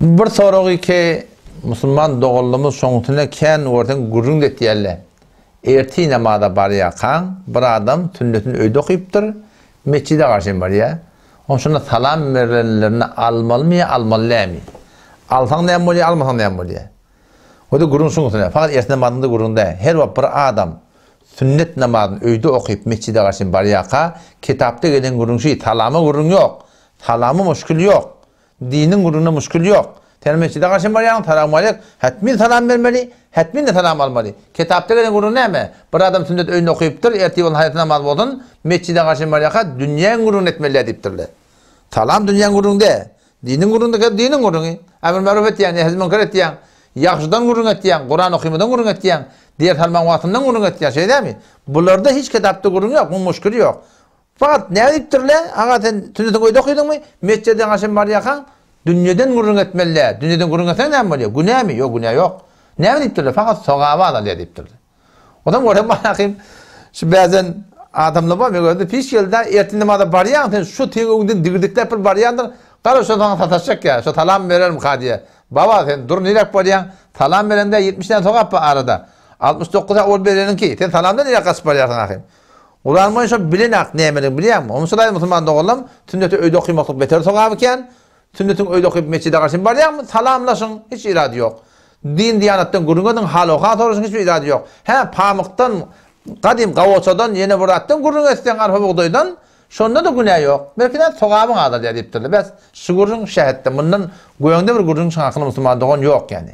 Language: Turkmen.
Bir soruğu ki Müslüman doğullumuz soňutuna kän ordan gurrun detýärler. Erti namada barýakan bir adam tünnetini öýde okypdyr, meçide garşy barýa. Onşuna salam berenlerini almalymy, almalymy? Alsaň näme bolýar, almasaň näme bolýar? O da gurrun soňutuna. Fakat erti namazynda gurrunda her bir adam sünnet namazyny öýde okyp meçide garşy barýaka, kitapda gelen gurrunçy talamy gurrun ýok. Talamy müşkil ýok. Dinin gurruna müşkil ýok. Termeçide garşy barýan salam aleyk, hatmin salam bermeli, hatmin de salam almaly. Kitapda gelen gurrun näme? Bir adam sünnet öýünde okypdyr, erti bol haýat namaz boldun, meçide garşy barýaka dünýäň gurrun etmeli diýipdirler. Salam dünýäň gurrunda, dinin gurrunda dinin gurruny. Emr maruf etýän, nehy munkar etýän, ýagşydan gurrun etýän, Guran okymadan gurrun etýän, diğer salman wagtyndan gurrun etýän şey dämi? Bularda hiç kitapda gurrun ýok, bu müşkil ýok. Fakat näme diýipdirler? Aga sen sünnet öýde okydыңmy? Meçide garşy barýakan dünýeden gurrun etmeli. Dünýeden gurrun etsen näme bolýar? Günämi? Ýok, günä ýok. Näme diýipdirler? Fakat sogaba alýar diýipdirler. Odam görem bakayım. Şu bäzen adamlar var, men gördüm. Pişgelde erti namazda barýan, sen şu teňiňden digirdikler bir barýandyr. Gara şodan sataşak ya. Şu salam bererim hadiye. Baba sen dur nirek barýan? Salam berende 70'den sogap arada. 69'a ol bereninki. Sen salamdan nirek gasyp barýarsyň ahym. Ulanman şu bilenak nämeleri bilýärmi? Onçalar musulman dogullum, sünneti öýde okuymaklyk beter sogap eken. Sünnetin öýde okyp meçide garşy barýarmy? Salamlaşyň, hiç irady ýok. Din diýanatdan gurrungadan haloka soraşyň hiç irady ýok. He, pamykdan, gadim gawoçadan ýene bir atdan gurrun etsen arpa bugdaýdan, şonda da günä ýok. Belki sogabyň ada diýipdirler. Bäs şu gurrun şähetde, mundan goýanda bir gurrun şaňakyny musulman dogan ýok ýani.